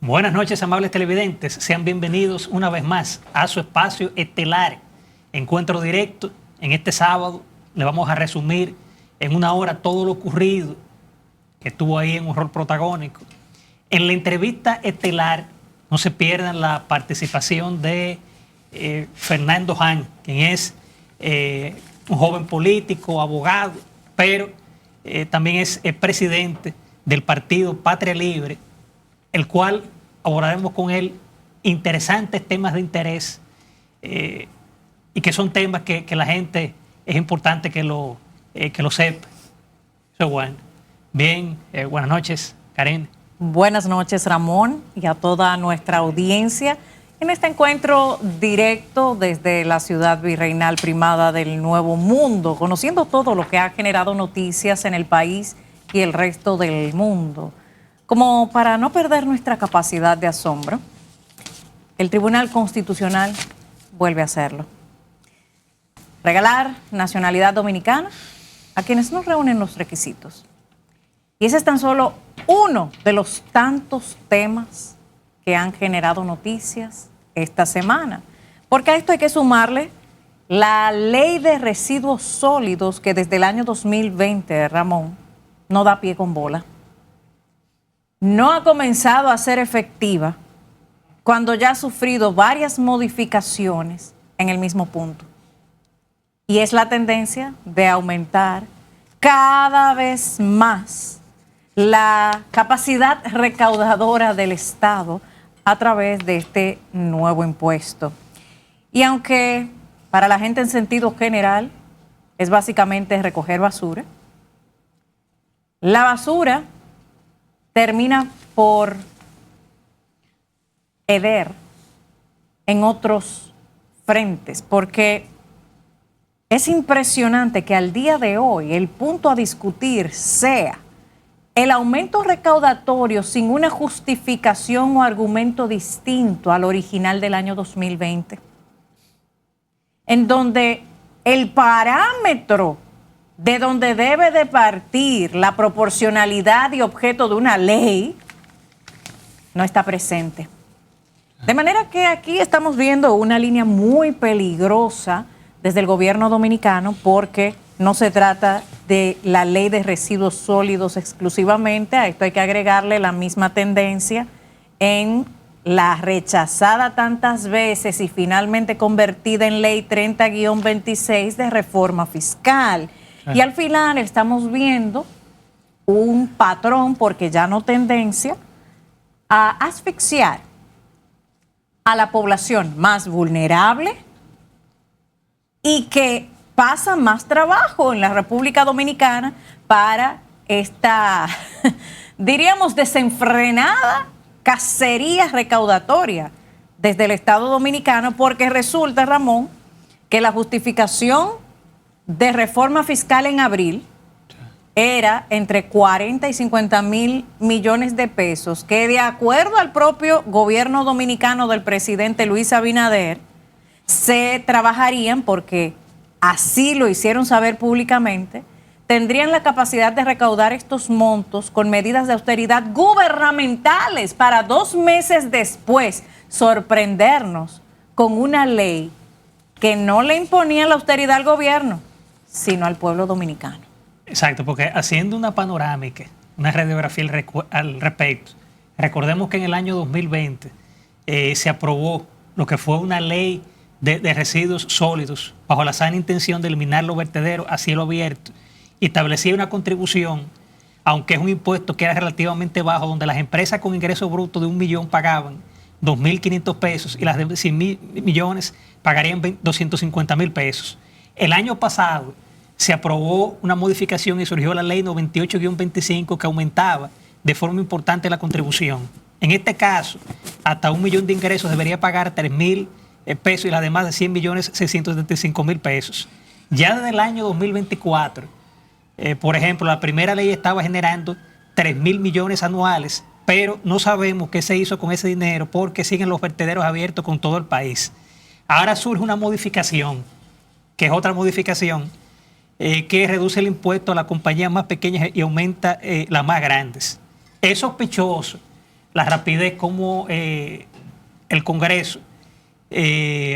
Buenas noches, amables televidentes. Sean bienvenidos una vez más a su espacio estelar, Encuentro Directo. En este sábado le vamos a resumir en una hora todo lo ocurrido, que estuvo ahí en un rol protagónico. En la entrevista estelar no se pierdan la participación de Fernando Han, quien es un joven político, abogado, pero también es presidente del partido Patria Libre, el cual abordaremos con él interesantes temas de interés y que son temas que la gente es importante que lo sepa. Eso es bueno. Bien, buenas noches, Karen. Buenas noches, Ramón, y a toda nuestra audiencia en este encuentro directo desde la ciudad virreinal primada del Nuevo Mundo, conociendo todo lo que ha generado noticias en el país y el resto del mundo. Como para no perder nuestra capacidad de asombro, el Tribunal Constitucional vuelve a hacerlo. Regalar nacionalidad dominicana a quienes no reúnen los requisitos. Y ese es tan solo uno de los tantos temas que han generado noticias esta semana. Porque a esto hay que sumarle la ley de residuos sólidos que desde el año 2020, Ramón, no da pie con bola. No ha comenzado a ser efectiva cuando ya ha sufrido varias modificaciones en el mismo punto. Y es la tendencia de aumentar cada vez más la capacidad recaudadora del Estado a través de este nuevo impuesto. Y aunque para la gente en sentido general es básicamente recoger basura, la basura termina por ceder en otros frentes, porque es impresionante que al día de hoy el punto a discutir sea el aumento recaudatorio sin una justificación o argumento distinto al original del año 2020, en donde el parámetro de donde debe de partir la proporcionalidad y objeto de una ley no está presente. De manera que aquí estamos viendo una línea muy peligrosa desde el gobierno dominicano, porque no se trata de la ley de residuos sólidos exclusivamente. A esto hay que agregarle la misma tendencia en la rechazada tantas veces y finalmente convertida en ley 30-26 de reforma fiscal. Y al final estamos viendo un patrón, porque ya no tendencia, a asfixiar a la población más vulnerable y que pasa más trabajo en la República Dominicana para esta, diríamos, desenfrenada cacería recaudatoria desde el Estado Dominicano, porque resulta, Ramón, que la justificación de reforma fiscal en abril era entre 40 y 50 mil millones de pesos, que de acuerdo al propio gobierno dominicano del presidente Luis Abinader, se trabajarían, porque así lo hicieron saber públicamente, tendrían la capacidad de recaudar estos montos con medidas de austeridad gubernamentales para 2 meses después sorprendernos con una ley que no le imponía la austeridad al gobierno, sino al pueblo dominicano. Exacto, porque haciendo una panorámica, una radiografía al respecto, recordemos que en el año 2020 se aprobó lo que fue una ley de residuos sólidos bajo la sana intención de eliminar los vertederos a cielo abierto, y establecía una contribución, aunque es un impuesto que era relativamente bajo, donde las empresas con ingresos brutos de 1 millón pagaban 2.500 pesos y las de 100 millones pagarían 250.000 pesos. El año pasado se aprobó una modificación y surgió la ley 98-25 que aumentaba de forma importante la contribución. En este caso, hasta 1 millón de ingresos debería pagar 3.000 pesos y las demás de 100 millones 675.000 pesos. Ya desde el año 2024, por ejemplo, la primera ley estaba generando 3.000 millones anuales, pero no sabemos qué se hizo con ese dinero porque siguen los vertederos abiertos con todo el país. Ahora surge una modificación, que es otra modificación, que reduce el impuesto a las compañías más pequeñas y aumenta las más grandes. Es sospechoso la rapidez como el Congreso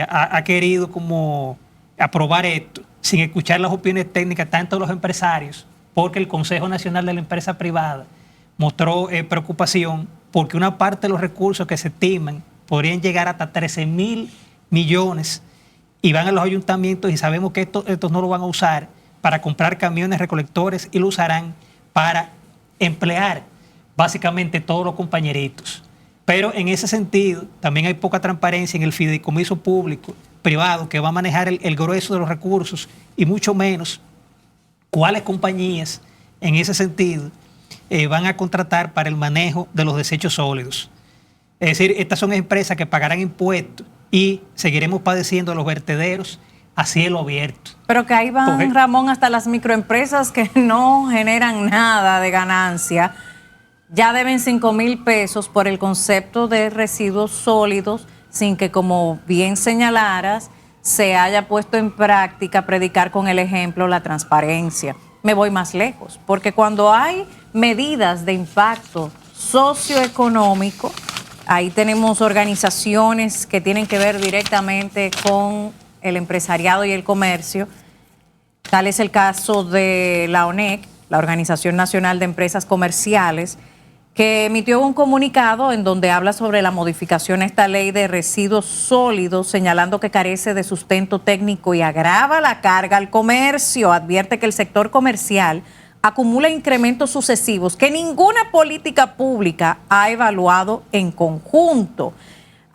ha querido como aprobar esto sin escuchar las opiniones técnicas tanto de los empresarios, porque el Consejo Nacional de la Empresa Privada mostró preocupación porque una parte de los recursos que se estiman podrían llegar hasta 13.000 millones y van a los ayuntamientos y sabemos que estos no lo van a usar para comprar camiones recolectores y lo usarán para emplear básicamente todos los compañeritos. Pero en ese sentido también hay poca transparencia en el fideicomiso público privado que va a manejar el grueso de los recursos y mucho menos cuáles compañías en ese sentido van a contratar para el manejo de los desechos sólidos. Es decir, estas son empresas que pagarán impuestos y seguiremos padeciendo los vertederos a cielo abierto. Pero que ahí van, Ramón, hasta las microempresas que no generan nada de ganancia, ya deben 5,000 pesos por el concepto de residuos sólidos, sin que, como bien señalaras, se haya puesto en práctica predicar con el ejemplo la transparencia. Me voy más lejos, porque cuando hay medidas de impacto socioeconómico, ahí tenemos organizaciones que tienen que ver directamente con el empresariado y el comercio. Tal es el caso de la ONEC, la Organización Nacional de Empresas Comerciales, que emitió un comunicado en donde habla sobre la modificación a esta ley de residuos sólidos, señalando que carece de sustento técnico y agrava la carga al comercio. Advierte que el sector comercial acumula incrementos sucesivos que ninguna política pública ha evaluado en conjunto.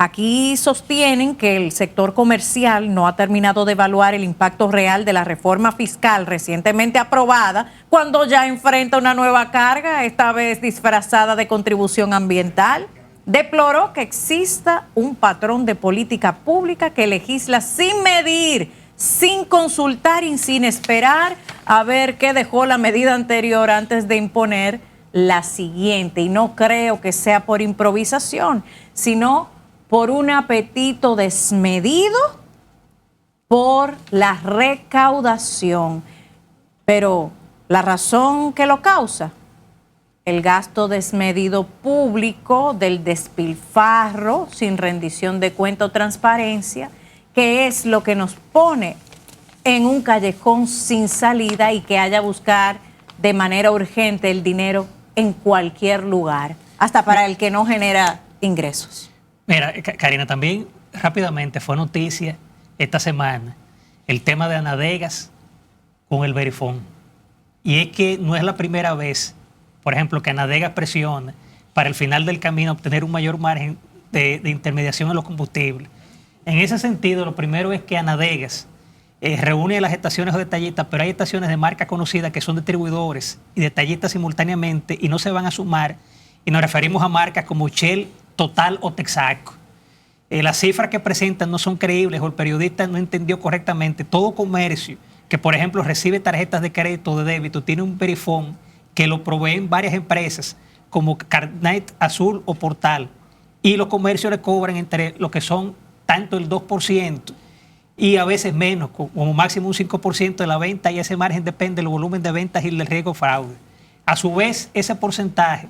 Aquí sostienen que el sector comercial no ha terminado de evaluar el impacto real de la reforma fiscal recientemente aprobada, cuando ya enfrenta una nueva carga, esta vez disfrazada de contribución ambiental. Deploró que exista un patrón de política pública que legisla sin medir, sin consultar y sin esperar a ver qué dejó la medida anterior antes de imponer la siguiente. Y no creo que sea por improvisación, sino por un apetito desmedido por la recaudación. Pero la razón que lo causa, el gasto desmedido público del despilfarro sin rendición de cuenta o transparencia, que es lo que nos pone en un callejón sin salida y que haya a buscar de manera urgente el dinero en cualquier lugar, hasta para el que no genera ingresos. Mira, Karina, también rápidamente fue noticia esta semana el tema de Anadegas con el Verifone. Y es que no es la primera vez, por ejemplo, que Anadegas presiona para el final del camino obtener un mayor margen de intermediación en los combustibles. En ese sentido, lo primero es que Anadegas reúne a las estaciones o detallistas, pero hay estaciones de marca conocida que son distribuidores y detallistas simultáneamente y no se van a sumar. Y nos referimos a marcas como Shell, Total o Texaco. Las cifras que presentan no son creíbles o el periodista no entendió correctamente. Todo comercio que, por ejemplo, recibe tarjetas de crédito o de débito tiene un Verifone que lo proveen varias empresas como Carnet Azul o Portal, y los comercios le cobran entre lo que son tanto el 2% y a veces menos, como máximo un 5% de la venta, y ese margen depende del volumen de ventas y del riesgo de fraude. A su vez, ese porcentaje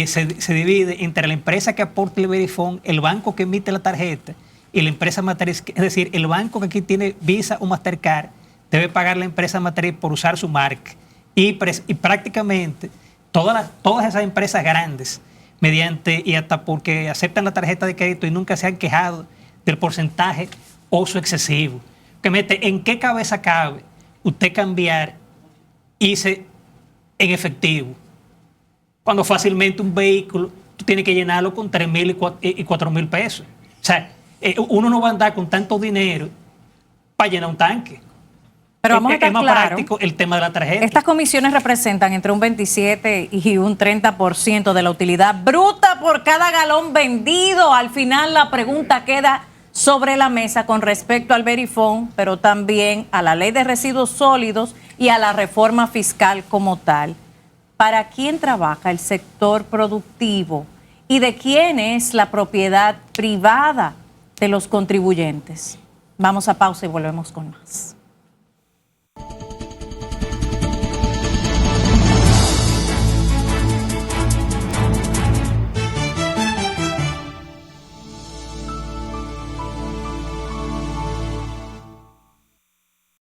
se divide entre la empresa que aporta el Verifone, el banco que emite la tarjeta y la empresa matriz. Es decir, el banco que aquí tiene Visa o Mastercard debe pagar la empresa matriz por usar su marca. Y prácticamente todas esas empresas grandes, mediante y hasta porque aceptan la tarjeta de crédito y nunca se han quejado del porcentaje oso excesivo. Que mete, ¿en qué cabeza cabe usted cambiar ICE en efectivo? Cuando fácilmente un vehículo tú tienes que llenarlo con 3,000 y 4,000 pesos. O sea, uno no va a andar con tanto dinero para llenar un tanque. Pero vamos a estar es más claro, práctico el tema de la tarjeta. Estas comisiones representan entre un 27 y un 30% de la utilidad bruta por cada galón vendido. Al final la pregunta queda sobre la mesa con respecto al Verifone, pero también a la ley de residuos sólidos y a la reforma fiscal como tal. ¿Para quién trabaja el sector productivo y de quién es la propiedad privada de los contribuyentes? Vamos a pausa y volvemos con más.